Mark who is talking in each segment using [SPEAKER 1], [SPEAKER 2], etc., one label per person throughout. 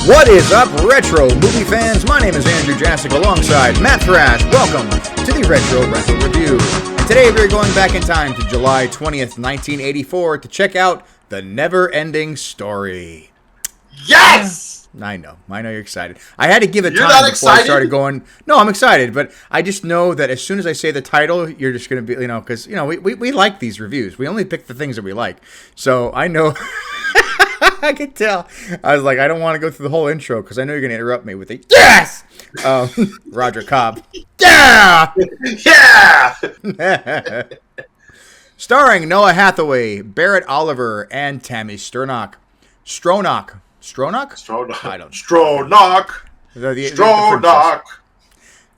[SPEAKER 1] What is up, retro movie fans? My name is Andrew Jassic alongside Matt Thrash. Welcome to the Retro Rental Review. And today we're going back in time to July 20th, 1984 to check out The NeverEnding Story.
[SPEAKER 2] Yes!
[SPEAKER 1] I know you're excited. I had to give it
[SPEAKER 2] You're
[SPEAKER 1] time
[SPEAKER 2] not
[SPEAKER 1] before
[SPEAKER 2] excited?
[SPEAKER 1] I started going. No, I'm excited, but I just know that as soon as I say the title, you're just going to be, because, we like these reviews. We only pick the things that we like. So I know... I could tell. I was like, I don't want to go through the whole intro because I know you're going to interrupt me with a yes! Roger Cobb. Yeah!
[SPEAKER 2] Yeah!
[SPEAKER 1] Starring Noah Hathaway, Barrett Oliver, and Tammy Stronach. Stronach. I don't know.
[SPEAKER 2] Stronach.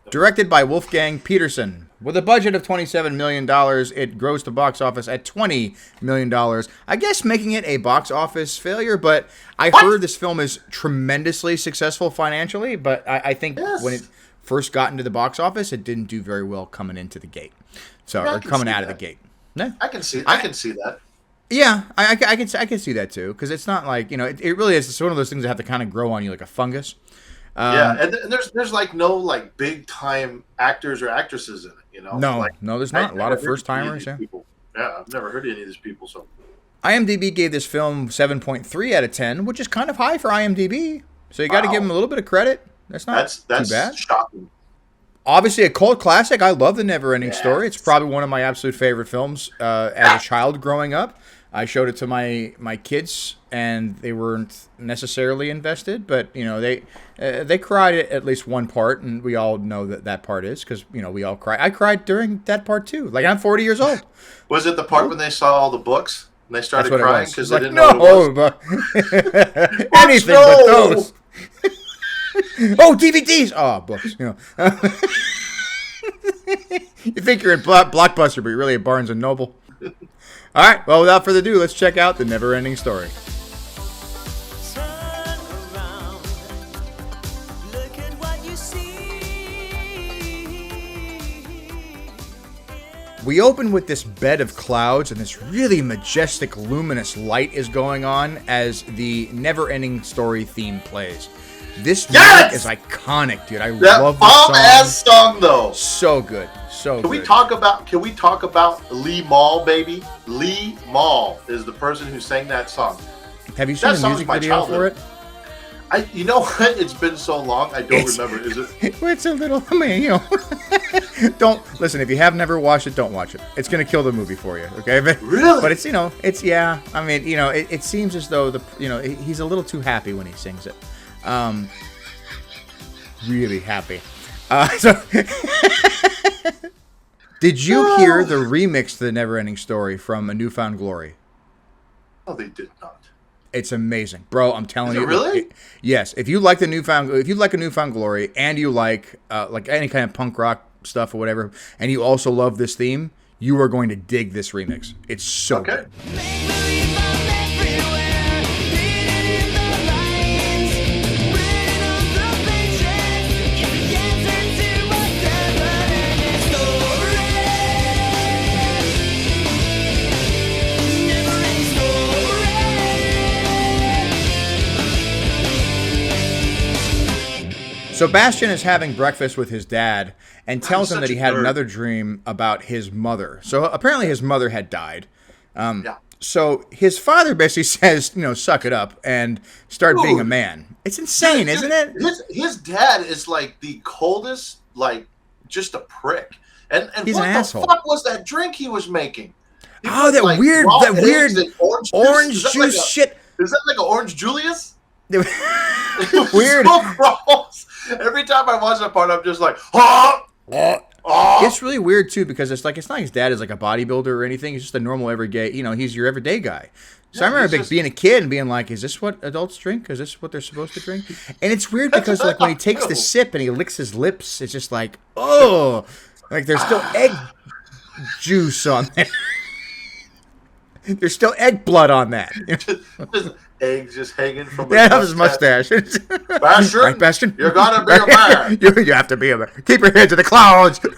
[SPEAKER 1] Directed by Wolfgang Peterson. With a budget of $27 million, it grossed the box office at $20 million. I guess making it a box office failure, but I heard this film is tremendously successful financially, but I think when it first got into the box office, it didn't do very well coming into the gate. Or coming out of the gate. Yeah.
[SPEAKER 2] I can see that.
[SPEAKER 1] Yeah, I can see that too, because it's not like, it really is. It's one of those things that have to kind of grow on you like a fungus.
[SPEAKER 2] And there's like no big time actors or actresses in it,
[SPEAKER 1] No, there's not. A lot of first timers. Yeah,
[SPEAKER 2] I've never heard of any of these people. So,
[SPEAKER 1] IMDb gave this film 7.3 out of 10, which is kind of high for IMDb. So you got to give them a little bit of credit. That's not too bad.
[SPEAKER 2] Shocking.
[SPEAKER 1] Obviously, a cult classic. I love The NeverEnding Story. It's probably one of my absolute favorite films as a child growing up. I showed it to my kids, and they weren't necessarily invested, but they cried at least one part, and we all know that part is because we all cry. I cried during that part too. Like, I'm 40 years old.
[SPEAKER 2] Was it the part when they saw all the books and they started crying because they didn't
[SPEAKER 1] know
[SPEAKER 2] what it was?
[SPEAKER 1] But anything but those. Oh, DVDs. Oh, books. You think you're in Blockbuster, but you're really at Barnes and Noble. All right, well, without further ado, let's check out The NeverEnding Story. We open with this bed of clouds, and this really majestic, luminous light is going on as the NeverEnding Story theme plays. This music is iconic, dude. I love this song.
[SPEAKER 2] That bomb-ass song, though.
[SPEAKER 1] So good. Can
[SPEAKER 2] we talk about Lee Mall, baby? Lee Mall is the person who sang that song.
[SPEAKER 1] Have you seen the music video for it?
[SPEAKER 2] You know what? It's been so long, I don't remember. Is it?
[SPEAKER 1] It's a little. Don't listen. If you have never watched it, don't watch it. It's gonna kill the movie for you. Okay?
[SPEAKER 2] Really?
[SPEAKER 1] But it's it's yeah. I mean, it seems as though he's a little too happy when he sings it. Really happy. Did you hear the remix to The NeverEnding Story from A Newfound Glory?
[SPEAKER 2] No, they did not.
[SPEAKER 1] It's amazing, bro. I'm telling you.
[SPEAKER 2] Really?
[SPEAKER 1] Yes. If you like A Newfound Glory, and you like any kind of punk rock stuff or whatever, and you also love this theme, you are going to dig this remix. It's so good. So Bastian is having breakfast with his dad and tells him that he had another dream about his mother. So apparently his mother had died. So his father basically says, suck it up and start being a man. It's insane, isn't it?
[SPEAKER 2] His dad is like the coldest, just a prick. And
[SPEAKER 1] he's
[SPEAKER 2] what
[SPEAKER 1] an
[SPEAKER 2] the
[SPEAKER 1] asshole.
[SPEAKER 2] Fuck was that drink he was making?
[SPEAKER 1] That weird orange juice shit.
[SPEAKER 2] Is that like an orange Julius?
[SPEAKER 1] Weird.
[SPEAKER 2] So gross. Every time I watch that part, I'm just like, oh.
[SPEAKER 1] It's really weird too because it's not his dad is like a bodybuilder or anything. He's just a normal everyday. He's your everyday guy. So I remember being a kid and being like, "Is this what adults drink? Is this what they're supposed to drink?" And it's weird because when he takes the sip and he licks his lips, it's just like, oh, there's still egg juice on there. There's still egg blood on that.
[SPEAKER 2] Eggs just hanging from
[SPEAKER 1] his mustache.
[SPEAKER 2] Bastian,
[SPEAKER 1] right, Bastian?
[SPEAKER 2] You gotta be a man.
[SPEAKER 1] You have to be a man. Keep your head to the clouds.
[SPEAKER 2] Be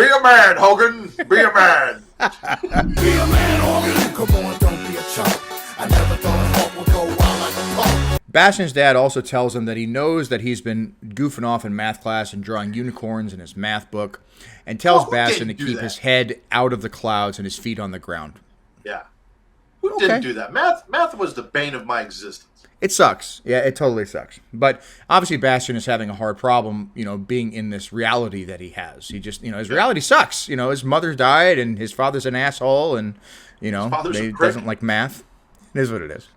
[SPEAKER 2] a man, Hogan. Be a man. Be a man, Hogan. Come on, don't be a chump. I never thought a hawk would go wild like a punk.
[SPEAKER 1] Bastian's dad also tells him that he knows that he's been goofing off in math class and drawing unicorns in his math book, and tells Bastian to keep his head out of the clouds and his feet on the ground.
[SPEAKER 2] Yeah. Who didn't do that? Math was the bane of my existence.
[SPEAKER 1] It sucks. Yeah, it totally sucks. But obviously Bastian is having a hard problem, being in this reality that he has. He just, his reality sucks. His mother died and his father's an asshole and, he doesn't like math. It is what it is.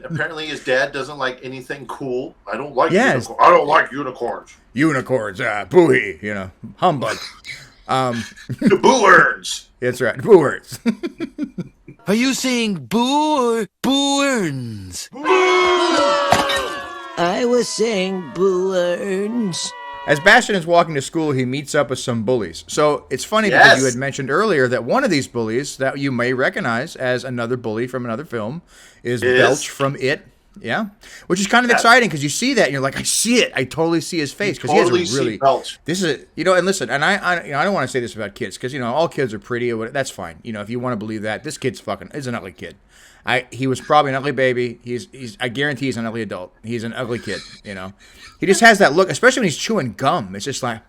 [SPEAKER 2] Apparently his dad doesn't like anything cool. I don't like unicorns. I don't like unicorns.
[SPEAKER 1] Unicorns, booey, humbug.
[SPEAKER 2] The boo-earns.
[SPEAKER 1] That's right, boo-earns.
[SPEAKER 3] Are you saying boo or boo-earns?
[SPEAKER 4] I was saying boo-earns.
[SPEAKER 1] As Bastian is walking to school, he meets up with some bullies. So it's funny because you had mentioned earlier that one of these bullies that you may recognize as another bully from another film is Belch from It. Yeah, which is kind of exciting because you see that and you're like, I see it. I totally see his face because he has a really.
[SPEAKER 2] Belch.
[SPEAKER 1] This is and listen, and I don't want to say this about kids because all kids are pretty or whatever. That's fine. If you want to believe that, this kid's is an ugly kid. He was probably an ugly baby. I guarantee he's an ugly adult. He's an ugly kid. He just has that look, especially when he's chewing gum. It's just like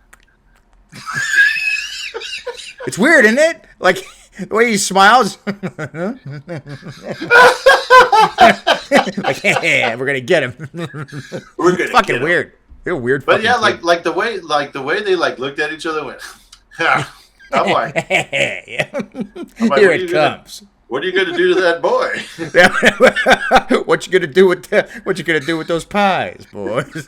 [SPEAKER 1] it's weird, isn't it? Like the way he smiles. Like, hey, we're gonna get him. It's fucking weird. They're weird.
[SPEAKER 2] But yeah, like the way they looked at each other and went, ha. I'm like,
[SPEAKER 1] here it comes.
[SPEAKER 2] What are you gonna do to that boy?
[SPEAKER 1] What you gonna do with those pies, boys?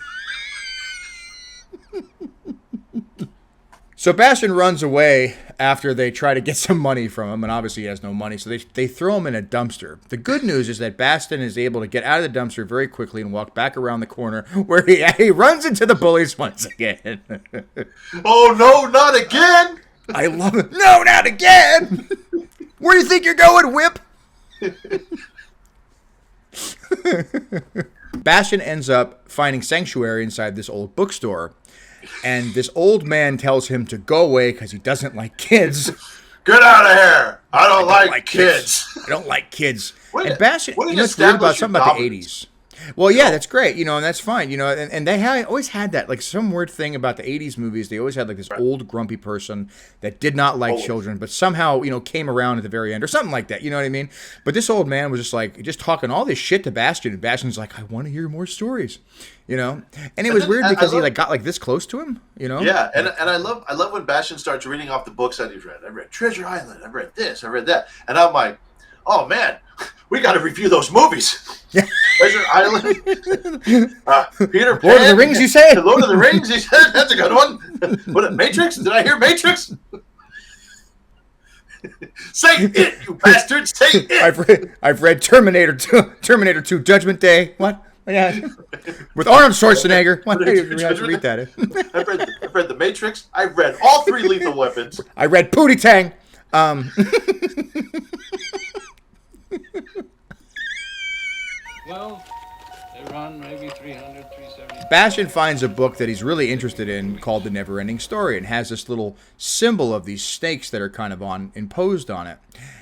[SPEAKER 1] So Bastian runs away after they try to get some money from him, and obviously he has no money, so they throw him in a dumpster. The good news is that Bastian is able to get out of the dumpster very quickly and walk back around the corner where he runs into the bullies once again.
[SPEAKER 2] Oh, no, not again!
[SPEAKER 1] I love it. No, not again! Where do you think you're going, Whip? Bastian ends up finding sanctuary inside this old bookstore. And this old man tells him to go away because he doesn't like kids.
[SPEAKER 2] Get out of here! I don't like kids.
[SPEAKER 1] I don't like kids.
[SPEAKER 2] And
[SPEAKER 1] Bastian, it's weird about something about the 80s. Well, yeah, that's great, and that's fine, and they always had that, like, some weird thing about the 80s movies. They always had, like, this old grumpy person that did not like children, but somehow, came around at the very end, or something like that, you know what I mean? But this old man was just talking all this shit to Bastian, and Bastian's like, I want to hear more stories, And it was weird because he, got, like, this close to him,
[SPEAKER 2] Yeah, and I love when Bastian starts reading off the books that he's read. I read Treasure Island, I read this, I read that, and I'm like, oh, man, we got to review those movies. Treasure Island. Peter Pan.
[SPEAKER 1] Lord of the Rings, you say?
[SPEAKER 2] Lord of the Rings, you said? That's a good one. What, Matrix? Did I hear Matrix? Say it, you bastard. Say it.
[SPEAKER 1] I've read Terminator 2 Judgment Day. What? Yeah. With Arnold Schwarzenegger. What? You have to read that.
[SPEAKER 2] I've read The Matrix. I've read all 3 Lethal Weapons.
[SPEAKER 1] I read Pootie Tang.
[SPEAKER 5] Well, they run maybe 300, 370.
[SPEAKER 1] Bastian finds a book that he's really interested in called The NeverEnding Story and has this little symbol of these snakes that are kind of imposed on it.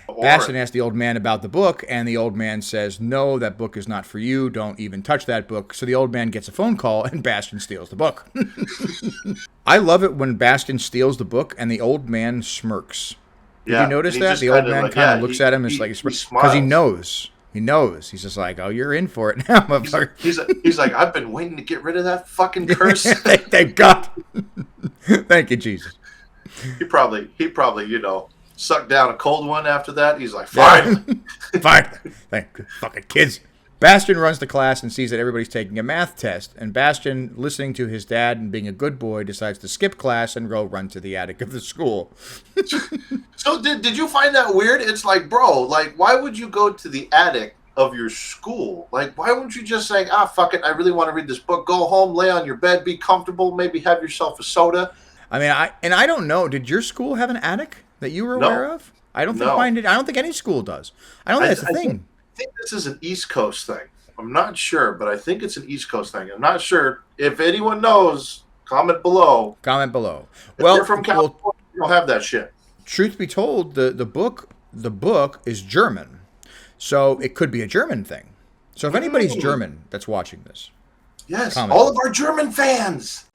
[SPEAKER 1] Bastian asks the old man about the book, and the old man says, no, that book is not for you. Don't even touch that book. So the old man gets a phone call, and Bastian steals the book. I love it when Bastian steals the book, and the old man smirks. Did you notice that? The old man kind of looks at him and because he knows. He knows. He's just like, oh, you're in for it now, motherfucker.
[SPEAKER 2] He's like, I've been waiting to get rid of that fucking curse.
[SPEAKER 1] Thank God. Thank you, Jesus.
[SPEAKER 2] He probably, sucked down a cold one after that. He's like, fine.
[SPEAKER 1] Fine. Thank you, fucking kids. Bastian runs to class and sees that everybody's taking a math test. And Bastian, listening to his dad and being a good boy, decides to skip class and go run to the attic of the school.
[SPEAKER 2] So did you find that weird? It's like, bro, like, why would you go to the attic of your school? Like, why wouldn't you just say, fuck it, I really want to read this book. Go home, lay on your bed, be comfortable, maybe have yourself a soda.
[SPEAKER 1] I mean, I don't know. Did your school have an attic that you were aware of? I don't think mine did. I don't think any school does. I don't think that's a thing.
[SPEAKER 2] I think this is an East Coast thing. I'm not sure, but I think it's an East Coast thing. I'm not sure. If anyone knows, comment below.
[SPEAKER 1] Comment below.
[SPEAKER 2] If you're from California, you don't have that shit.
[SPEAKER 1] Truth be told, the book is German, so it could be a German thing. So if anybody's German that's watching this,
[SPEAKER 2] yes,
[SPEAKER 1] comment.
[SPEAKER 2] all of our German fans.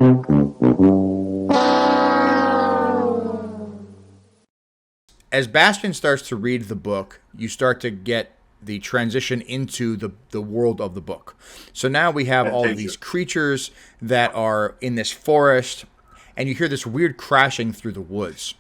[SPEAKER 1] As Bastian starts to read the book, you start to get the transition into the world of the book. So now we have all of these creatures that are in this forest, and you hear this weird crashing through the woods.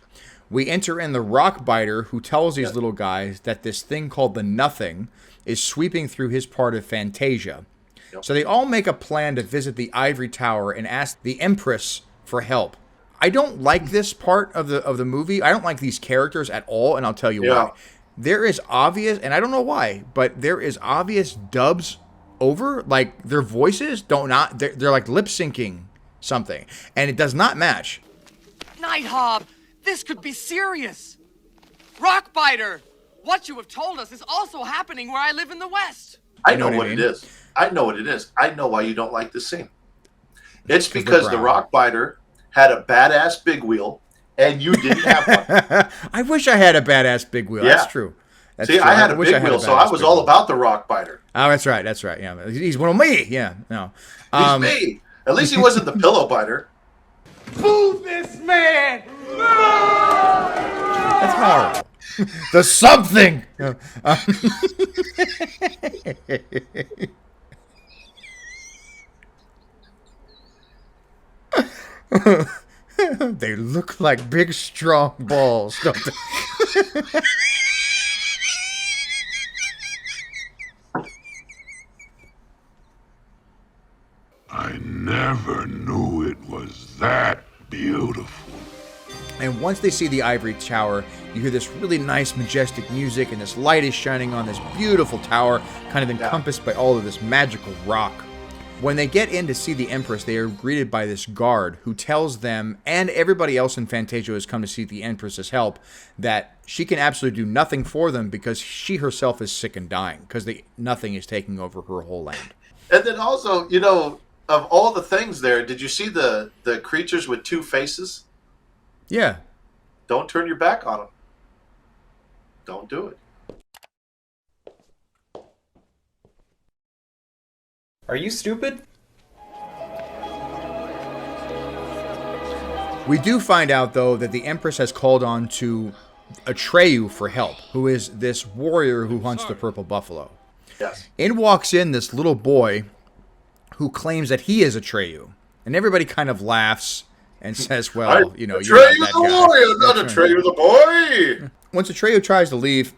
[SPEAKER 1] We enter in the rock biter, who tells these little guys that this thing called the Nothing is sweeping through his part of Fantasia.
[SPEAKER 2] Yep.
[SPEAKER 1] So they all make a plan to visit the ivory tower and ask the Empress for help. I don't like this part of the movie. I don't like these characters at all, and I'll tell you why. There is obvious, and I don't know why, but there is obvious dubs over, like their voices they're like lip syncing something, and it does not match.
[SPEAKER 6] Nighthawk, this could be serious. Rockbiter, what you have told us is also happening where I live in the West.
[SPEAKER 2] I know what it is. I know what it is. I know why you don't like this scene. It's because the Rockbiter had a badass big wheel, and you didn't have one.
[SPEAKER 1] I wish I had a badass big wheel. Yeah. That's true. That's true.
[SPEAKER 2] I had a big wheel, so I was all about the Rockbiter.
[SPEAKER 1] Oh, that's right. That's right. Yeah, he's one of me. Yeah, no.
[SPEAKER 2] He's me. At least he wasn't the pillow biter.
[SPEAKER 6] Move this man!
[SPEAKER 1] That's horrible. The something. They look like big, strong balls, don't they?
[SPEAKER 7] I never knew it was that beautiful.
[SPEAKER 1] And once they see the ivory tower, you hear this really nice, majestic music, and this light is shining on this beautiful tower, kind of encompassed by all of this magical rock. When they get in to see the Empress, they are greeted by this guard who tells them, and everybody else in Fantasia who has come to seek the Empress's help, that she can absolutely do nothing for them because she herself is sick and dying, because the Nothing is taking over her whole land.
[SPEAKER 2] And then also, you know, of all the things there, did you see the creatures with two faces?
[SPEAKER 1] Yeah.
[SPEAKER 2] Don't turn your back on them. Don't do it.
[SPEAKER 8] Are you stupid?
[SPEAKER 1] We do find out, though, that the Empress has called on to Atreyu for help, who is this warrior who hunts the purple buffalo.
[SPEAKER 2] Yes.
[SPEAKER 1] In walks in this little boy who claims that he is Atreyu. And everybody kind of laughs and says, well, you know, you're not that guy.
[SPEAKER 2] Atreyu the warrior, not Atreyu the boy!
[SPEAKER 1] Once Atreyu tries to leave,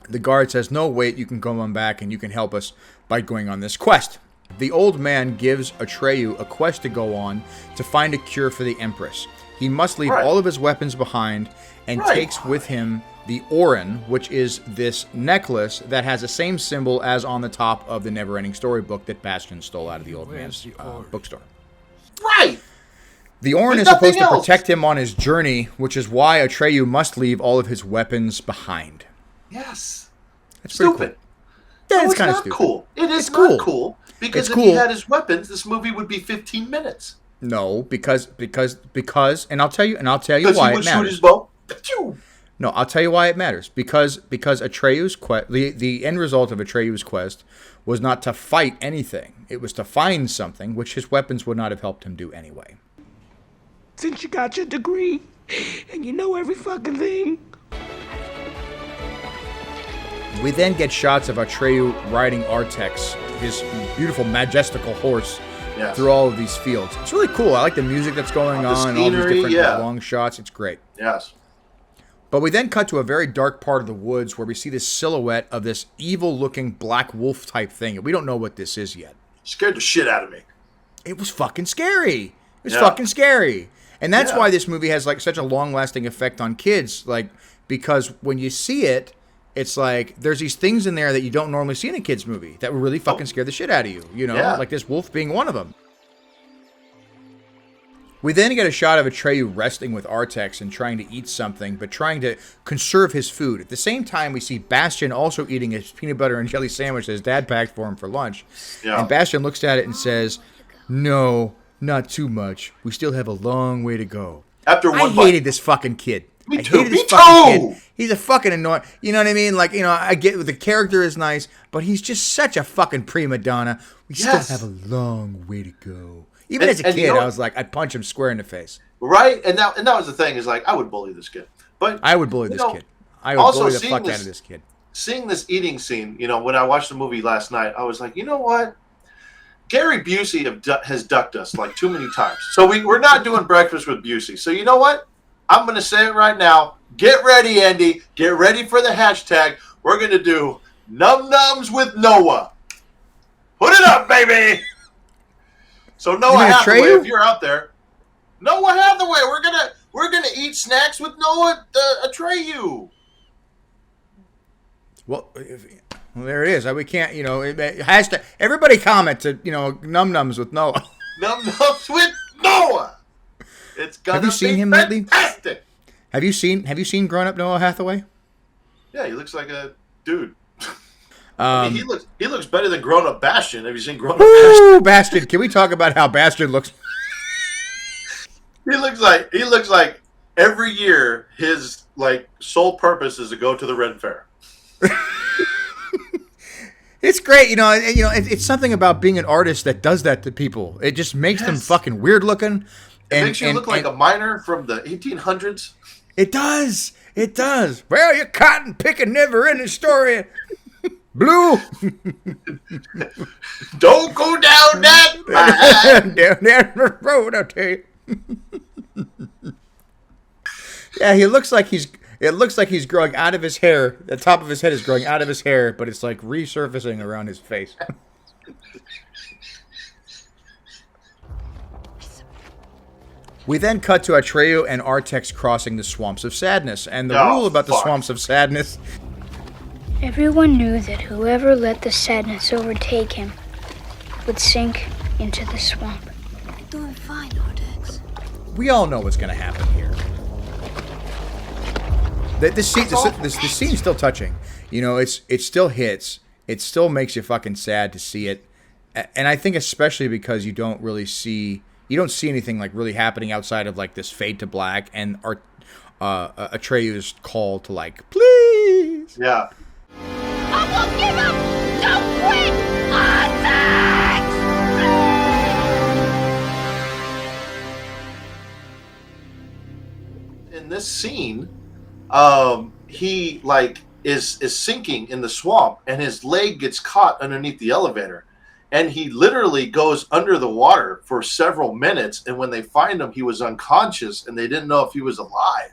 [SPEAKER 1] the guard says, no, wait, you can go on back and you can help us by going on this quest. The old man gives Atreyu a quest to go on to find a cure for the Empress. He must leave all of his weapons behind and takes with him the Orin, which is this necklace that has the same symbol as on the top of the NeverEnding Story book that Bastian stole out of the old man's bookstore.
[SPEAKER 2] Right!
[SPEAKER 1] The Orin is supposed to protect him on his journey, which is why Atreyu must leave all of his weapons behind.
[SPEAKER 2] Yes.
[SPEAKER 1] That's pretty
[SPEAKER 2] stupid.
[SPEAKER 1] Cool. Yeah,
[SPEAKER 2] no,
[SPEAKER 1] it's kind of
[SPEAKER 2] not
[SPEAKER 1] stupid.
[SPEAKER 2] Cool. It is
[SPEAKER 1] cool.
[SPEAKER 2] not cool. Because
[SPEAKER 1] it's
[SPEAKER 2] if
[SPEAKER 1] cool.
[SPEAKER 2] he had his weapons, this movie would be 15 minutes.
[SPEAKER 1] No, because, and I'll tell you why it matters.
[SPEAKER 2] Because he would shoot his bow.
[SPEAKER 1] No, I'll tell you why it matters. Because Atreyu's quest, the end result of Atreyu's quest was not to fight anything. It was to find something, which his weapons would not have helped him do anyway.
[SPEAKER 4] Since you got your degree, and you know every fucking thing.
[SPEAKER 1] We then get shots of Atreyu riding Artex, his beautiful majestical horse, through all of these fields. It's really cool. I like the music that's going on,
[SPEAKER 2] scenery,
[SPEAKER 1] all these different long shots. It's great.
[SPEAKER 2] Yes.
[SPEAKER 1] But we then cut to a very dark part of the woods where we see this silhouette of this evil-looking black wolf type thing. We don't know what this is yet.
[SPEAKER 2] Scared the shit out of me.
[SPEAKER 1] It was fucking scary. It was fucking scary. And that's why this movie has like such a long-lasting effect on kids. Like, because when you see it, it's like there's these things in there that you don't normally see in a kid's movie that will really fucking scare the shit out of you. You know, like this wolf being one of them. We then get a shot of Atreyu wrestling with Artex and trying to eat something, but trying to conserve his food. At the same time, we see Bastian also eating his peanut butter and jelly sandwich that his dad packed for him for lunch. Yeah. And Bastian looks at it and says, no, not too much. We still have a long way to go.
[SPEAKER 2] After one
[SPEAKER 1] I hated this fucking kid.
[SPEAKER 2] Me too.
[SPEAKER 1] He He's a fucking annoying. You know what I mean? Like, you know, I get the character is nice, but he's just such a fucking prima donna. We still have a long way to go. Even as a kid, I was like, I'd punch him square in the face.
[SPEAKER 2] Right? And that was the thing, is like, I would bully this kid. But
[SPEAKER 1] I would bully this kid. I would bully the fuck out of this kid.
[SPEAKER 2] Seeing this eating scene, you know, when I watched the movie last night, I was like, you know what? Gary Busey has ducked us like too many times. So we're not doing breakfast with Busey. So you know what? I'm going to say it right now. Get ready, Andy. Get ready for the hashtag. We're going to do Num Nums with Noah. Put it up, baby. So Noah Hathaway, if you're out there, Noah Hathaway, we're gonna eat snacks with Noah Atreyu.
[SPEAKER 1] Well, there it is. We can't, you know, it has to. Everybody comment to, you know, Num Nums with Noah.
[SPEAKER 2] Num Nums with Noah. It's gonna be fantastic.
[SPEAKER 1] Have you seen grown up Noah Hathaway?
[SPEAKER 2] Yeah, he looks like a dude. I mean, he looks better than grown up Bastian. Have you seen grown up Bastian?
[SPEAKER 1] Bastian. Can we talk about how Bastian looks?
[SPEAKER 2] He looks like every year his like sole purpose is to go to the Red Fair.
[SPEAKER 1] It's great, you know. It's something about being an artist that does that to people. It just makes them fucking weird looking.
[SPEAKER 2] It makes you look like a miner from the 1800s.
[SPEAKER 1] It does. It does. Well, you're cotton picking, never-ending story. Blue.
[SPEAKER 2] Don't go down that path.
[SPEAKER 1] Down that road, I'll tell you. Yeah, it looks like he's growing out of his hair. The top of his head is growing out of his hair, but it's like resurfacing around his face. We then cut to Atreyu and Artax crossing the Swamps of Sadness, and the rule about the Swamps of Sadness.
[SPEAKER 9] Everyone knew that whoever let the sadness overtake him would sink into the swamp.
[SPEAKER 10] You're doing fine, Artax.
[SPEAKER 1] We all know what's going to happen here. The scene's still touching. You know, it still hits. It still makes you fucking sad to see it. And I think especially because you don't see anything like really happening outside of like this fade to black and Atreyu's call to like, please.
[SPEAKER 2] Yeah.
[SPEAKER 10] I won't give up! Don't quit! Artax!
[SPEAKER 2] In this scene, he like is sinking in the swamp, and his leg gets caught underneath the elevator, and he literally goes under the water for several minutes. And when they find him, he was unconscious, and they didn't know if he was alive.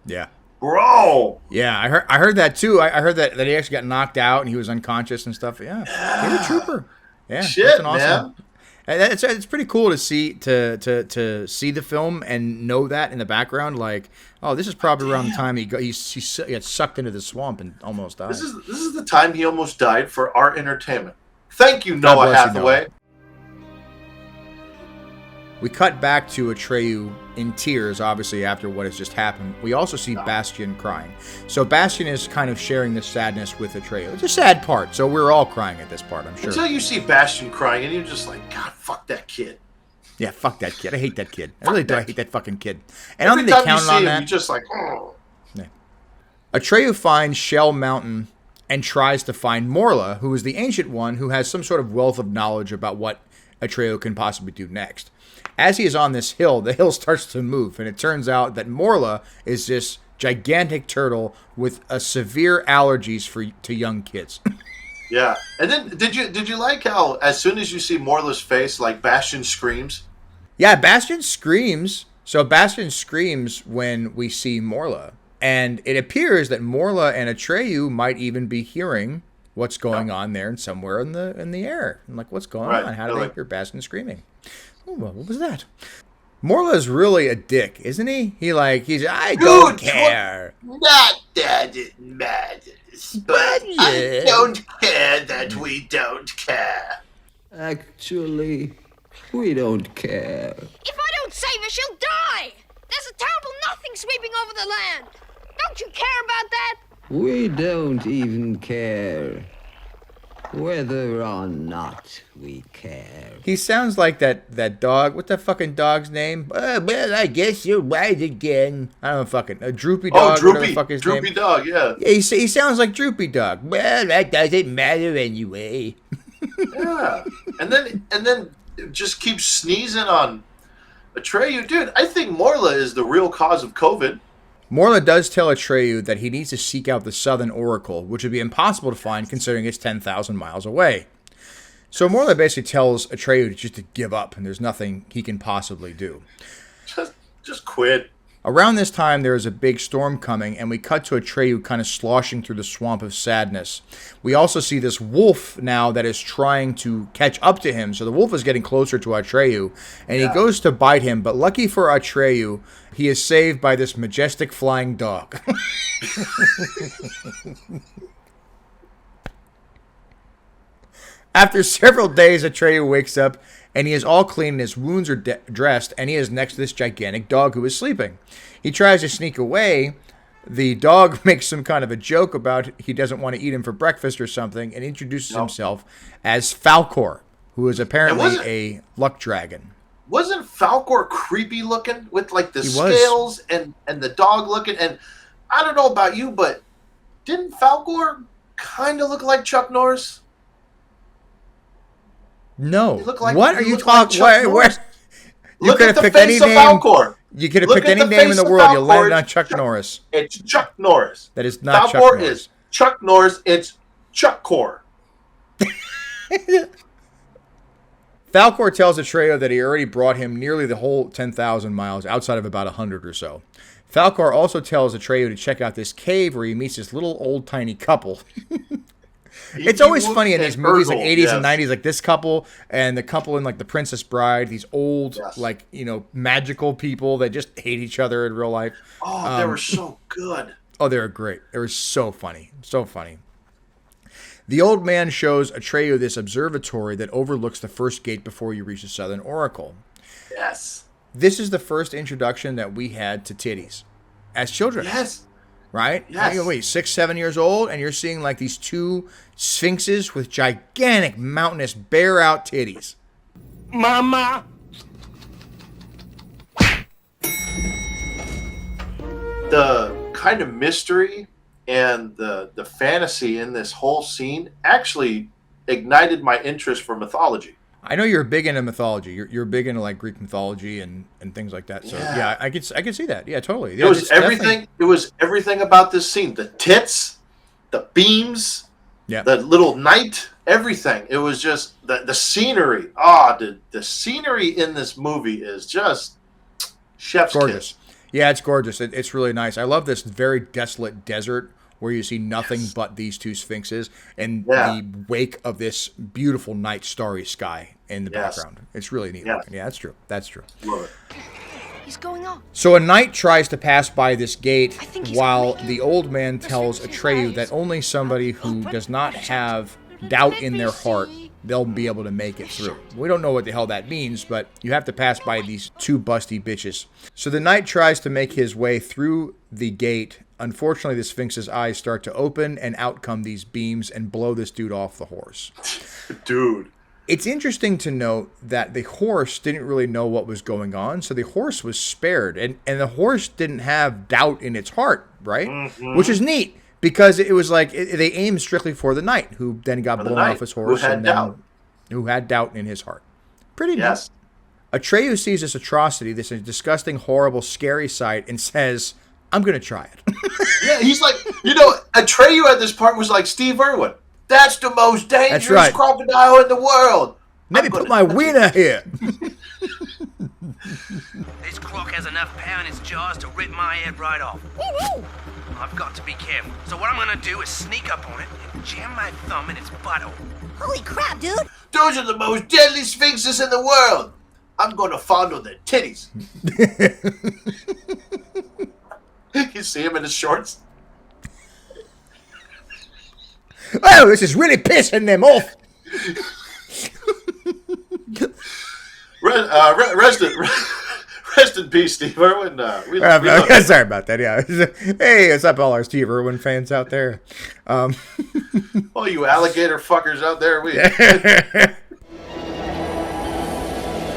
[SPEAKER 1] Yeah.
[SPEAKER 2] Bro.
[SPEAKER 1] Yeah, I heard that too. I heard that he actually got knocked out and he was unconscious and stuff. Yeah. He's a trooper. Yeah.
[SPEAKER 2] Shit,
[SPEAKER 1] awesome, man. It's pretty cool to see see the film and know that in the background. Like, oh, this is probably around the time he got sucked into the swamp and almost died.
[SPEAKER 2] This is the time he almost died for our entertainment. Thank you, Noah Hathaway.
[SPEAKER 1] We cut back to Atreyu in tears, obviously, after what has just happened. We also see Bastian crying. So Bastian is kind of sharing this sadness with Atreyu. It's a sad part, so we're all crying at this part, I'm sure.
[SPEAKER 2] Until you see Bastian crying, and you're just like, God, fuck that kid.
[SPEAKER 1] Yeah, fuck that kid. I hate that kid. I really do. I hate that fucking kid. And
[SPEAKER 2] every
[SPEAKER 1] I don't think they counted on that.
[SPEAKER 2] You're just like, oh.
[SPEAKER 1] Yeah. Atreyu finds Shell Mountain and tries to find Morla, who is the Ancient One, who has some sort of wealth of knowledge about what Atreyu can possibly do next. As he is on this hill, the hill starts to move, and it turns out that Morla is this gigantic turtle with a severe allergies to young kids.
[SPEAKER 2] Yeah, and then did you like how as soon as you see Morla's face, like Bastian screams?
[SPEAKER 1] Yeah, Bastian screams. So Bastian screams when we see Morla, and it appears that Morla and Atreyu might even be hearing what's going on there and somewhere in the air. I'm like, what's going on? How do they hear Bastian screaming? Oh, well, what was that? Morla is really a dick, isn't he? I don't care.
[SPEAKER 2] Not that it matters, but I don't care that we don't care.
[SPEAKER 11] Actually, we don't care.
[SPEAKER 10] If I don't save her, she'll die! There's a terrible nothing sweeping over the land! Don't you care about that?
[SPEAKER 11] We don't even care. whether or not we care.
[SPEAKER 1] He sounds like that dog. What's that fucking dog's name? Well, I guess you're right again. I don't know, fucking a Droopy Dog.
[SPEAKER 2] Oh, Droopy.
[SPEAKER 1] Whatever the fuck his
[SPEAKER 2] Droopy
[SPEAKER 1] name.
[SPEAKER 2] Dog, yeah.
[SPEAKER 1] Yeah, he sounds like Droopy Dog. Well, that doesn't matter anyway.
[SPEAKER 2] Yeah. And then just keeps sneezing on Atreyu. Dude, I think Morla is the real cause of COVID.
[SPEAKER 1] Morla does tell Atreyu that he needs to seek out the Southern Oracle, which would be impossible to find considering it's 10,000 miles away. So Morla basically tells Atreyu just to give up, and there's nothing he can possibly do.
[SPEAKER 2] Just quit.
[SPEAKER 1] Around this time, there is a big storm coming, and we cut to Atreyu kind of sloshing through the swamp of sadness. We also see this wolf now that is trying to catch up to him. So the wolf is getting closer to Atreyu, and he goes to bite him. But lucky for Atreyu, he is saved by this majestic flying dog. After several days, Atreyu wakes up, and he is all clean, and his wounds are dressed, and he is next to this gigantic dog who is sleeping. He tries to sneak away. The dog makes some kind of a joke about he doesn't want to eat him for breakfast or something, and introduces himself as Falcor, who is apparently a luck dragon.
[SPEAKER 2] Wasn't Falcor creepy looking with like the scales and the dog looking? And I don't know about you, but didn't Falcor kind of look like Chuck Norris?
[SPEAKER 1] No.
[SPEAKER 2] Like,
[SPEAKER 1] what are you talking? Where? You could have picked any name.
[SPEAKER 2] Falcor.
[SPEAKER 1] You could have picked any name in the world. You landed on Chuck Norris.
[SPEAKER 2] It's Chuck Norris.
[SPEAKER 1] That is not Chuck
[SPEAKER 2] Falcor
[SPEAKER 1] Norris.
[SPEAKER 2] is Chuck Norris. It's Chuck Core.
[SPEAKER 1] Falcor tells Atreyu that he already brought him nearly the whole 10,000 miles outside of about 100 or so. Falcor also tells Atreyu to check out this cave where he meets this little old tiny couple. It's always funny in these movies like 80s and 90s, like this couple and the couple in like The Princess Bride, these old, like, you know, magical people that just hate each other in real life.
[SPEAKER 2] Oh, they were so good.
[SPEAKER 1] Oh, they were great. They were so funny. So funny. The old man shows Atreyu this observatory that overlooks the first gate before you reach the Southern Oracle.
[SPEAKER 2] Yes.
[SPEAKER 1] This is the first introduction that we had to titties as children.
[SPEAKER 2] Yes.
[SPEAKER 1] Right?
[SPEAKER 2] Yes.
[SPEAKER 1] Wait, 6, 7 years old, and you're seeing like these two sphinxes with gigantic, mountainous, bare-out titties.
[SPEAKER 4] Mama!
[SPEAKER 2] The kind of mystery and the fantasy in this whole scene actually ignited my interest for mythology.
[SPEAKER 1] I know you're big into mythology. You're big into like Greek mythology and things like that. So yeah, I could see that. Yeah, totally. Yeah,
[SPEAKER 2] it was everything. Definitely. It was everything about this scene. The tits, the beams, the little knight, everything. It was just the scenery. The scenery in this movie is just chef's
[SPEAKER 1] gorgeous.
[SPEAKER 2] Kiss.
[SPEAKER 1] Yeah, it's gorgeous. It's really nice. I love this very desolate desert where you see nothing but these two sphinxes and the wake of this beautiful night starry sky in the background. It's really neat. Yeah, that's true. That's true.
[SPEAKER 2] Love it.
[SPEAKER 10] He's going on.
[SPEAKER 1] So a knight tries to pass by this gate while the old man tells Atreyu that only somebody who does not have doubt in their heart, they'll be able to make it through. We don't know what the hell that means, but you have to pass by these two busty bitches. So the knight tries to make his way through the gate. Unfortunately, the Sphinx's eyes start to open, and out come these beams and blow this dude off the horse.
[SPEAKER 2] Dude.
[SPEAKER 1] It's interesting to note that the horse didn't really know what was going on, so the horse was spared. And the horse didn't have doubt in its heart, right? Mm-hmm. Which is neat, because it was like they aimed strictly for the knight, who then got blown off his horse. Who had doubt in his heart. Pretty neat. Atreyu sees this atrocity, this disgusting, horrible, scary sight, and says, I'm going to try it.
[SPEAKER 2] Yeah, he's like, Atreyu at this part was like Steve Irwin. That's the most dangerous crocodile in the world.
[SPEAKER 1] Let me put my wiener here.
[SPEAKER 6] This croc has enough power in its jaws to rip my head right off. Woo-hoo! I've got to be careful. So what I'm going to do is sneak up on it and jam my thumb in its butthole.
[SPEAKER 10] Holy crap, dude.
[SPEAKER 2] Those are the most deadly sphinxes in the world. I'm going to fondle their titties. You see him in his shorts?
[SPEAKER 1] Oh, this is really pissing them off.
[SPEAKER 2] Rest in peace, Steve Irwin. We love
[SPEAKER 1] Sorry about that. Yeah. Hey, what's up, all our Steve Irwin fans out there?
[SPEAKER 2] Oh, you alligator fuckers out there.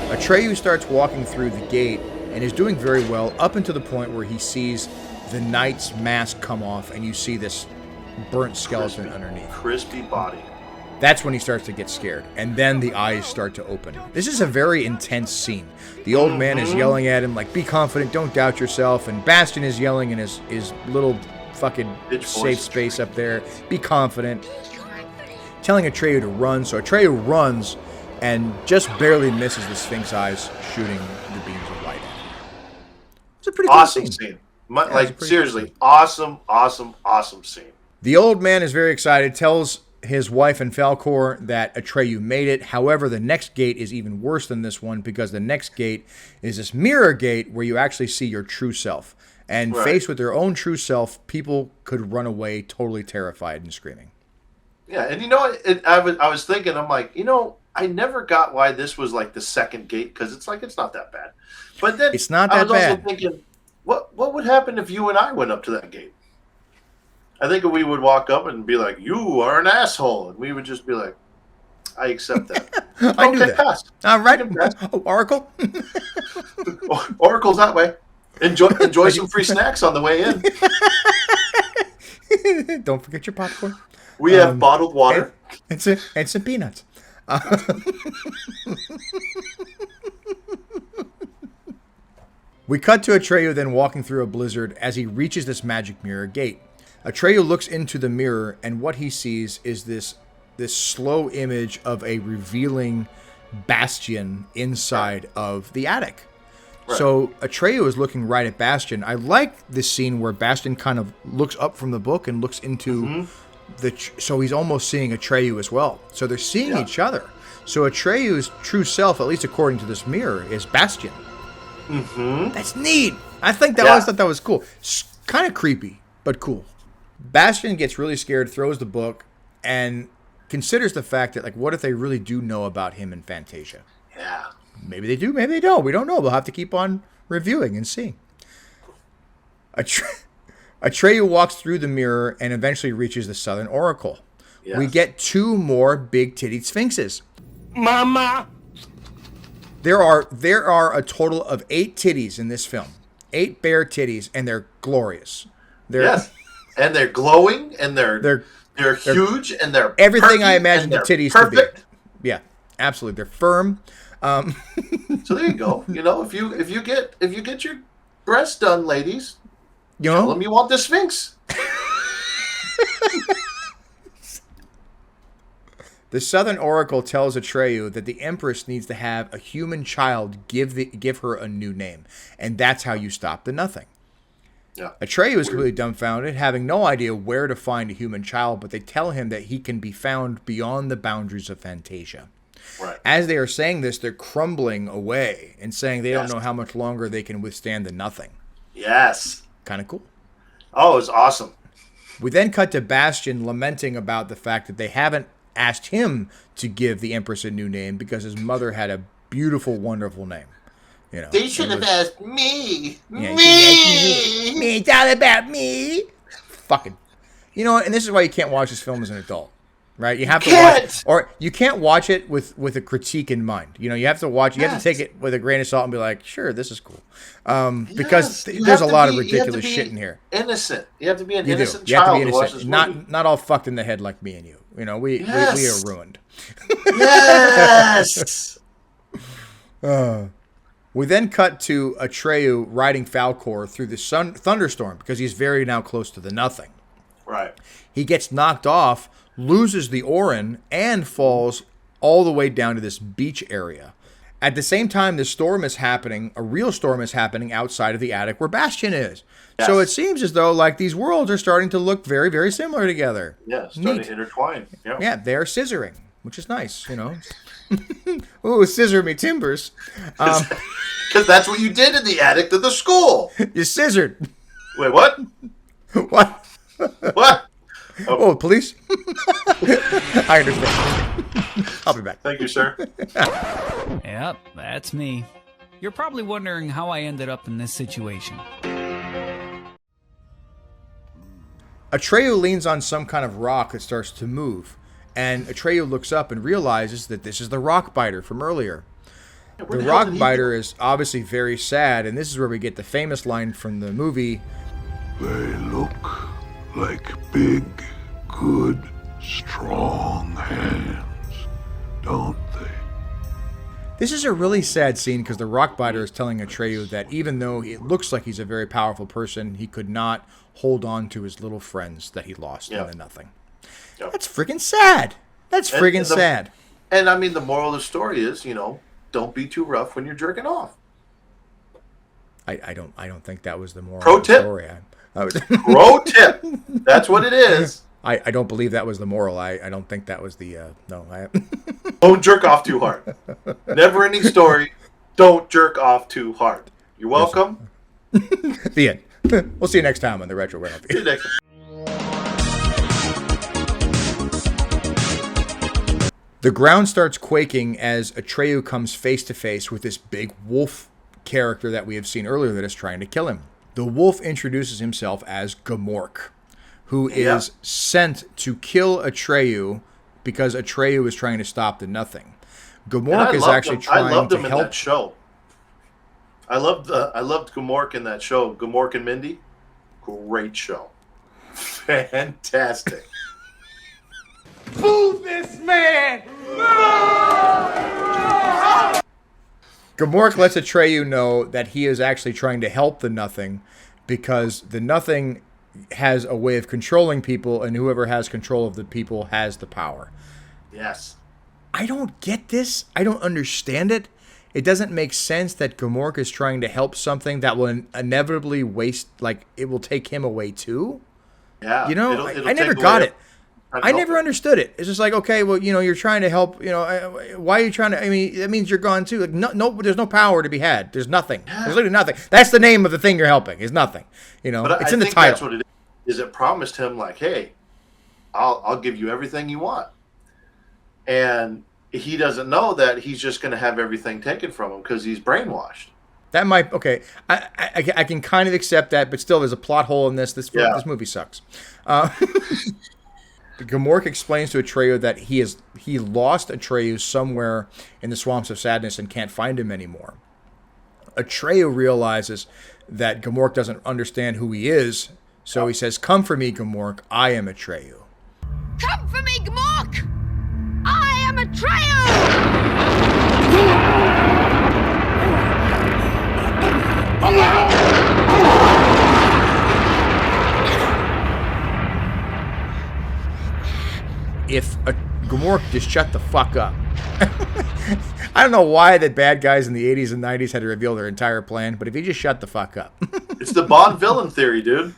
[SPEAKER 1] Atreyu starts walking through the gate and is doing very well up until the point where he sees the knight's mask come off and you see this burnt skeleton underneath.
[SPEAKER 2] Crispy body.
[SPEAKER 1] That's when he starts to get scared. And then the eyes start to open. This is a very intense scene. The old man is yelling at him like, be confident, don't doubt yourself. And Bastian is yelling in his little fucking safe space up there. Be confident. Telling Atreyu to run. So Atreyu runs and just barely misses the Sphinx eyes shooting the beams of light at him. It's a pretty cool scene.
[SPEAKER 2] Like, seriously, awesome scene.
[SPEAKER 1] The old man is very excited, tells his wife and Falcor that Atreyu made it. However, the next gate is even worse than this one because the next gate is this mirror gate where you actually see your true self. And faced with their own true self, people could run away totally terrified and screaming.
[SPEAKER 2] Yeah, and you know what? I was thinking, I'm like, I never got why this was like the second gate because it's not that bad. But then
[SPEAKER 1] it's not that bad.
[SPEAKER 2] I was also thinking, what would happen if you and I went up to that gate? I think we would walk up and be like, "You are an asshole," and we would just be like, "I accept that."
[SPEAKER 1] I knew that.
[SPEAKER 2] Pass.
[SPEAKER 1] All right, Oracle.
[SPEAKER 2] Oracle's that way. Enjoy some free snacks on the way in.
[SPEAKER 1] Don't forget your popcorn.
[SPEAKER 2] We have bottled water
[SPEAKER 1] and some peanuts. We cut to Atreyu then walking through a blizzard as he reaches this magic mirror gate. Atreyu looks into the mirror, and what he sees is this slow image of a revealing Bastian inside of the attic. Right. So Atreyu is looking right at Bastian. I like this scene where Bastian kind of looks up from the book and looks into so he's almost seeing Atreyu as well. So they're seeing each other. So Atreyu's true self, at least according to this mirror, is Bastian. That's neat. I think that always thought that was cool. It's kind of creepy, but cool. Bastian gets really scared, throws the book, and considers the fact that, like, what if they really do know about him and Fantasia?
[SPEAKER 2] Yeah.
[SPEAKER 1] Maybe they do, maybe they don't. We don't know. We'll have to keep on reviewing and seeing. Atreyu walks through the mirror and eventually reaches the Southern Oracle. Yes. We get 2 more big-titted sphinxes.
[SPEAKER 4] Mama!
[SPEAKER 1] There are a total of 8 titties in this film. 8 bare titties, and they're glorious.
[SPEAKER 2] Yes. And they're glowing, and they're huge, and they're
[SPEAKER 1] everything I imagine the titties to be. Yeah, absolutely. They're firm.
[SPEAKER 2] So there you go. If you get your breasts done, ladies, tell them you want the Sphinx.
[SPEAKER 1] The Southern Oracle tells Atreyu that the Empress needs to have a human child give her a new name, and that's how you stop the nothing. Yeah. Atreyu is completely dumbfounded, having no idea where to find a human child, but they tell him that he can be found beyond the boundaries of Fantasia. Right. As they are saying this, they're crumbling away and saying they don't know how much longer they can withstand the nothing.
[SPEAKER 2] Yes.
[SPEAKER 1] Kind of cool.
[SPEAKER 2] Oh, it's awesome.
[SPEAKER 1] We then cut to Bastian lamenting about the fact that they haven't asked him to give the Empress a new name because his mother had a beautiful, wonderful name.
[SPEAKER 2] They should have asked me.
[SPEAKER 1] Yeah, me. It's all about me. Fucking. And this is why you can't watch this film as an adult. Right? You have to watch it, or you can't watch it with a critique in mind. You have to watch. You have to take it with a grain of salt and be like, "Sure, this is cool," because there's a lot of ridiculous shit in here.
[SPEAKER 2] Innocent. You have to be an innocent
[SPEAKER 1] child.
[SPEAKER 2] You have to be innocent.
[SPEAKER 1] Not all fucked in the head like me and you. We are ruined.
[SPEAKER 2] Yes.
[SPEAKER 1] We then cut to Atreyu riding Falcor through the thunderstorm because he's very now close to the nothing.
[SPEAKER 2] Right.
[SPEAKER 1] He gets knocked off, loses the Orin, and falls all the way down to this beach area. At the same time, the storm is happening, a real storm is happening outside of the attic where Bastian is. Yes. So it seems as though like these worlds are starting to look very, very similar together.
[SPEAKER 2] Yeah, starting to intertwine. Yep.
[SPEAKER 1] Yeah, they're scissoring, which is nice, Ooh, scissor me timbers.
[SPEAKER 2] Because that's what you did in the attic to the school.
[SPEAKER 1] You scissored.
[SPEAKER 2] Wait, what?
[SPEAKER 1] What?
[SPEAKER 2] What?
[SPEAKER 1] Oh, police? I understand. I'll be back.
[SPEAKER 2] Thank you, sir.
[SPEAKER 12] Yep, that's me. You're probably wondering how I ended up in this situation.
[SPEAKER 1] Atreyu leans on some kind of rock that starts to move, and Atreyu looks up and realizes that this is the rock biter from earlier. The rock biter is obviously very sad, and this is where we get the famous line from the movie.
[SPEAKER 7] They look like big, good, strong hands, don't they?
[SPEAKER 1] This is a really sad scene because the rock biter is telling Atreyu that even though it looks like he's a very powerful person, he could not hold on to his little friends that he lost in the nothing.
[SPEAKER 2] Yep.
[SPEAKER 1] That's freaking sad. That's friggin' sad.
[SPEAKER 2] And I mean, the moral of the story is, don't be too rough when you're jerking off.
[SPEAKER 1] I don't think that was the moral
[SPEAKER 2] Pro
[SPEAKER 1] of the
[SPEAKER 2] tip.
[SPEAKER 1] story.
[SPEAKER 2] Pro tip. That's what it is.
[SPEAKER 1] I don't believe that was the moral. I don't think that was the no.
[SPEAKER 2] Don't jerk off too hard. NeverEnding Story. Don't jerk off too hard. You're welcome.
[SPEAKER 1] The end. We'll see you next time on the Retro Warehouse.
[SPEAKER 2] See you next time.
[SPEAKER 1] The ground starts quaking as Atreyu comes face to face with this big wolf character that we have seen earlier that is trying to kill him. The wolf introduces himself as Gmork, who is sent to kill Atreyu because Atreyu is trying to stop the nothing. Gmork is actually trying to help.
[SPEAKER 2] I loved him in that show. I loved Gmork in that show. Gmork and Mindy, great show, fantastic.
[SPEAKER 4] Boo this man!
[SPEAKER 1] Gmork lets Atreyu know that he is actually trying to help the nothing because the nothing has a way of controlling people, and whoever has control of the people has the power.
[SPEAKER 2] Yes.
[SPEAKER 1] I don't get this. I don't understand it. It doesn't make sense that Gmork is trying to help something that will inevitably waste, like, it will take him away too.
[SPEAKER 2] Yeah.
[SPEAKER 1] It'll I never got it. I never understood it. It's just like, okay, well, you're trying to help, why are you trying to, I mean, that means you're gone too. Like, no, there's no power to be had. There's nothing. There's literally nothing. That's the name of the thing you're helping, is nothing.
[SPEAKER 2] But
[SPEAKER 1] it's in the title.
[SPEAKER 2] That's what it is. It promised him, like, hey, I'll give you everything you want. And he doesn't know that he's just going to have everything taken from him because he's brainwashed.
[SPEAKER 1] That might, okay, I can kind of accept that, but still, there's a plot hole in this. This movie sucks. Gmork explains to Atreyu that he lost Atreyu somewhere in the Swamps of Sadness and can't find him anymore. Atreyu realizes that Gmork doesn't understand who he is, so he says, "Come for me, Gmork. I am Atreyu."
[SPEAKER 10] Come for me, Gmork! I am Atreyu!
[SPEAKER 1] If Gmork just shut the fuck up. I don't know why the bad guys in the 80s and 90s had to reveal their entire plan, but if he just shut the fuck up.
[SPEAKER 2] It's the Bond villain theory, dude.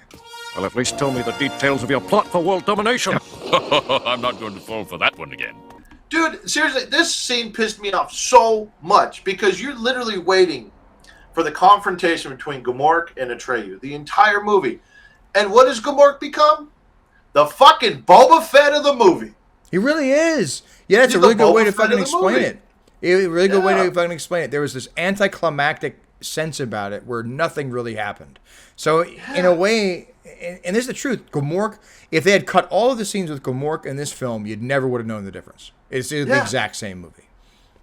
[SPEAKER 13] Well, at least tell me the details of your plot for world domination. I'm not going to fall for that one again.
[SPEAKER 2] Dude, seriously, this scene pissed me off so much because you're literally waiting for the confrontation between Gmork and Atreyu the entire movie. And what does Gmork become? The fucking Boba Fett of the movie.
[SPEAKER 1] He really is. Yeah, that's a really good way to fucking explain it. A really good way to fucking explain it. There was this anticlimactic sense about it where nothing really happened. So, in a way, and this is the truth, Gmork, if they had cut all of the scenes with Gmork in this film, you never would have known the difference. It's the exact same movie.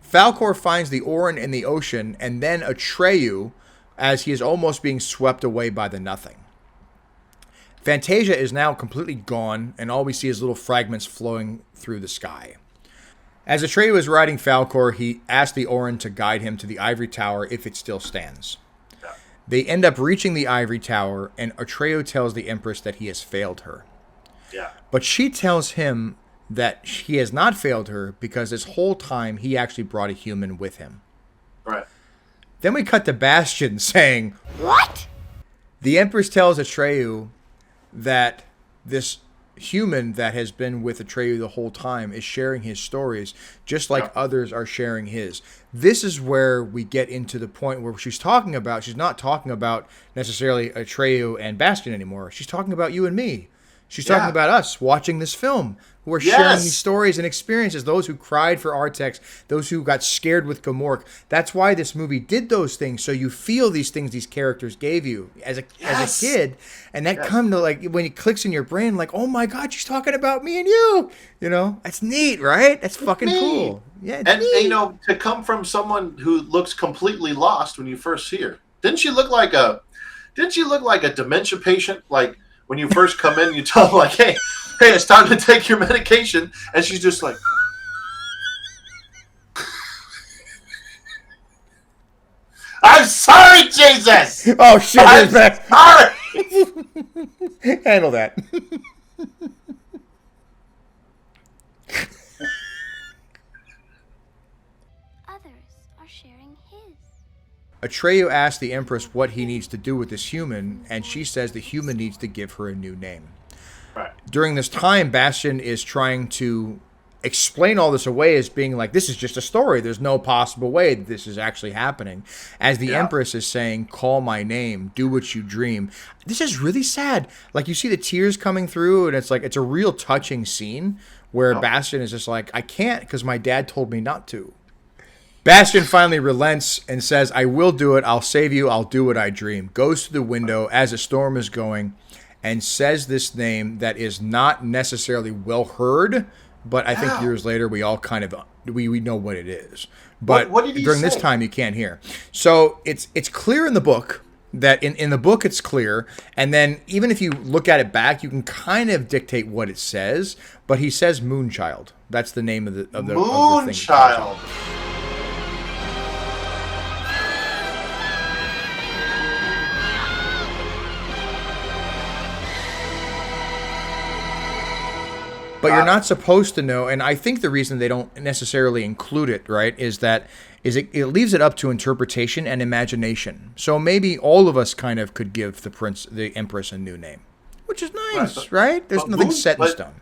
[SPEAKER 1] Falcor finds the Orin in the ocean, and then Atreyu, as he is almost being swept away by the nothing. Fantasia is now completely gone, and all we see is little fragments flowing through the sky. As Atreyu is riding Falcor, he asks the Orin to guide him to the ivory tower if it still stands. They end up reaching the ivory tower, and Atreyu tells the Empress that he has failed her.
[SPEAKER 2] Yeah.
[SPEAKER 1] But she tells him that he has not failed her because this whole time he actually brought a human with him.
[SPEAKER 2] Right.
[SPEAKER 1] Then we cut to Bastian saying,
[SPEAKER 10] "What?"
[SPEAKER 1] The Empress tells Atreyu that this human that has been with Atreyu the whole time is sharing his stories, just like others are sharing his. This is where we get into the point where she's not talking about necessarily Atreyu and Bastian anymore. She's talking about you and me. She's talking about us watching this film, who are sharing these stories and experiences, those who cried for Artex, those who got scared with Gamork. That's why this movie did those things, so you feel these things these characters gave you as a kid, and that come to, like, when it clicks in your brain, like, oh my God, she's talking about me and you. You know, that's neat, right? That's fucking cool. Yeah,
[SPEAKER 2] and
[SPEAKER 1] neat.
[SPEAKER 2] you know, to come from someone who looks completely lost when you first see her. Didn't she look like a dementia patient? Like, when you first come in, you tell them, like, hey, it's time to take your medication. And she's just like, I'm sorry, Jesus!
[SPEAKER 1] Oh, shit.
[SPEAKER 2] I'm sorry!
[SPEAKER 1] Handle that. Atreyu asks the Empress what he needs to do with this human, and she says the human needs to give her a new name.
[SPEAKER 2] Right.
[SPEAKER 1] During this time, Bastian is trying to explain all this away as being like, this is just a story. There's no possible way that this is actually happening. As the Empress is saying, call my name, do what you dream. This is really sad. Like, you see the tears coming through, and it's like, it's a real touching scene where Bastian is just like, I can't because my dad told me not to. Bastian finally relents and says, I will do it. I'll save you. I'll do what I dream. Goes to the window as a storm is going and says this name that is not necessarily well heard, but I think years later we all kind of, we know what it is. But
[SPEAKER 2] what did he
[SPEAKER 1] during
[SPEAKER 2] say?
[SPEAKER 1] this time you can't hear. So it's clear in the book that in the book it's clear, and then even if you look at it back, you can kind of dictate what it says, but he says Moonchild. That's the name of the thing.
[SPEAKER 2] Moonchild.
[SPEAKER 1] But you're not supposed to know, and I think the reason they don't necessarily include it, right, is that it leaves it up to interpretation and imagination. So maybe all of us kind of could give the Empress a new name, which is nice, right? There's nothing set in stone.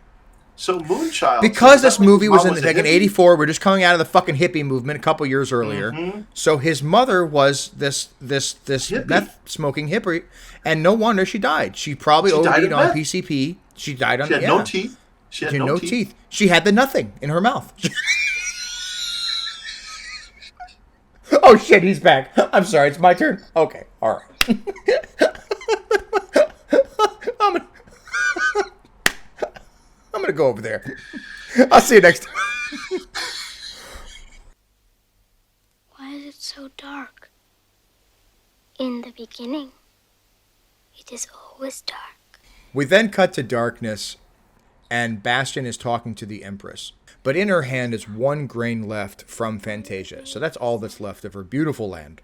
[SPEAKER 2] So Moonchild.
[SPEAKER 1] Because this movie was in like in '84, we're just coming out of the fucking hippie movement a couple years earlier. Mm-hmm. So his mother was this meth smoking hippie, and no wonder she died. She probably OD'd on PCP. She died on.
[SPEAKER 2] She had no teeth.
[SPEAKER 1] She had no teeth. She had the nothing in her mouth. Oh shit, he's back. I'm sorry, it's my turn. Okay, all right. I'm gonna go over there. I'll see you next time.
[SPEAKER 9] Why is it so dark? In the beginning, it is always dark.
[SPEAKER 1] We then cut to darkness, and Bastian is talking to the Empress. But in her hand is one grain left from Fantasia, so that's all that's left of her beautiful land.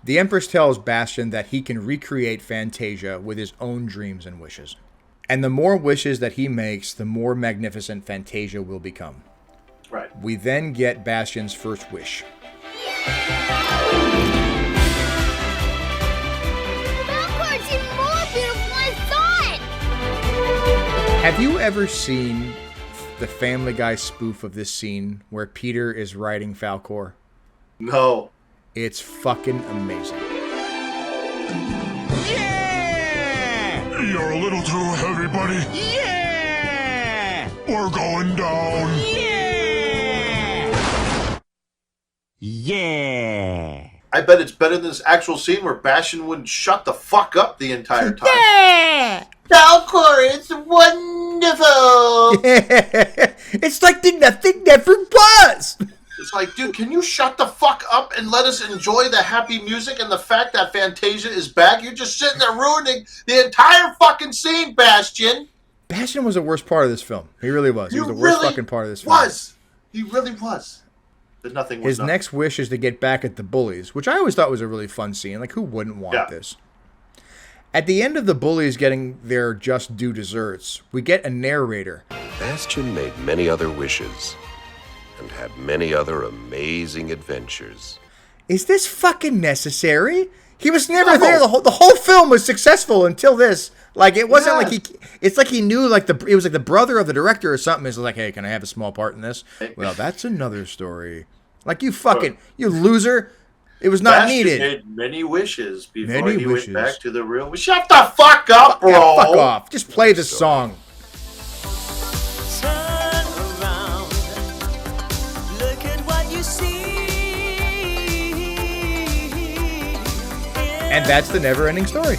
[SPEAKER 1] The Empress tells Bastian that he can recreate Fantasia with his own dreams and wishes. And the more wishes that he makes, the more magnificent Fantasia will become.
[SPEAKER 2] Right.
[SPEAKER 1] We then get Bastian's first wish.
[SPEAKER 10] Falcor's even more beautiful than I thought!
[SPEAKER 1] Have you ever seen the Family Guy spoof of this scene where Peter is riding Falcor?
[SPEAKER 2] No.
[SPEAKER 1] It's fucking amazing.
[SPEAKER 7] You're a little too heavy, buddy.
[SPEAKER 4] Yeah!
[SPEAKER 7] We're going down.
[SPEAKER 4] Yeah!
[SPEAKER 2] I bet it's better than this actual scene where Bastian wouldn't shut the fuck up the entire time.
[SPEAKER 1] Yeah!
[SPEAKER 2] Falcor, it's wonderful!
[SPEAKER 1] Yeah. It's like nothing never was!
[SPEAKER 2] It's like, dude, can you shut the fuck up and let us enjoy the happy music and the fact that Fantasia is back? You're just sitting there ruining the entire fucking scene, Bastian.
[SPEAKER 1] Bastian was the worst part of this film. He really was. He was the worst fucking part of this film.
[SPEAKER 2] He really was. But nothing was
[SPEAKER 1] His
[SPEAKER 2] done.
[SPEAKER 1] next wish is to get back at the bullies, which I always thought was a really fun scene. Like, who wouldn't want this? At the end of the bullies getting their just due desserts, we get a narrator.
[SPEAKER 14] Bastian made many other wishes and had many other amazing adventures.
[SPEAKER 1] Is this fucking necessary? He was never there. The whole film was successful until this. Like, it wasn't like it's like he knew, like, it was like the brother of the director or something is like, hey, can I have a small part in this? Well, that's another story. Like, you fucking, you loser. It was not
[SPEAKER 2] Bastian
[SPEAKER 1] needed.
[SPEAKER 2] made many wishes before he went back to the real. Shut the fuck up, bro.
[SPEAKER 1] Yeah, fuck off. Just play the song. And that's the NeverEnding Story.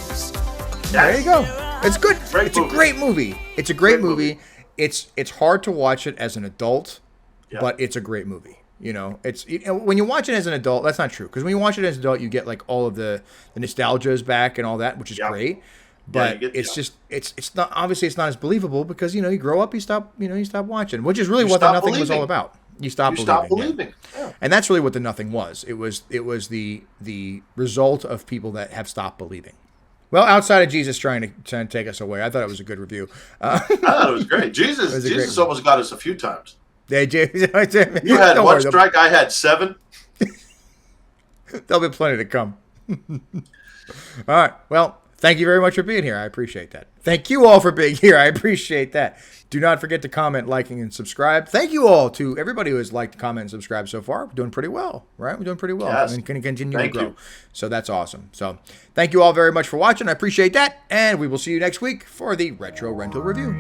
[SPEAKER 1] There you go. It's good. It's a great movie. It's a great movie. It's hard to watch it as an adult, but it's a great movie. You know, when you watch it as an adult, that's not true. Because when you watch it as an adult, you get like all of the nostalgias back and all that, which is great. But it's not, obviously it's not as believable because, you know, you grow up, you stop watching, which is really what the Nothing was all about. You stop believing. Yeah. And that's really what the Nothing was. It was the result of people that have stopped believing. Well, outside of Jesus trying to take us away, I thought it was a good review.
[SPEAKER 2] I thought it was great. Jesus almost got us a few times.
[SPEAKER 1] They did.
[SPEAKER 2] You had one strike, I had 7.
[SPEAKER 1] There'll be plenty to come. All right. Well, thank you very much for being here. I appreciate that. Thank you all for being here. I appreciate that. Do not forget to comment, liking, and subscribe. Thank you all to everybody who has liked, comment, and subscribed so far. We're doing pretty well, right? We're doing pretty well.
[SPEAKER 2] Yes.
[SPEAKER 1] And can continue to grow. So that's awesome. So thank you all very much for watching. I appreciate that. And we will see you next week for the Retro Rental Review.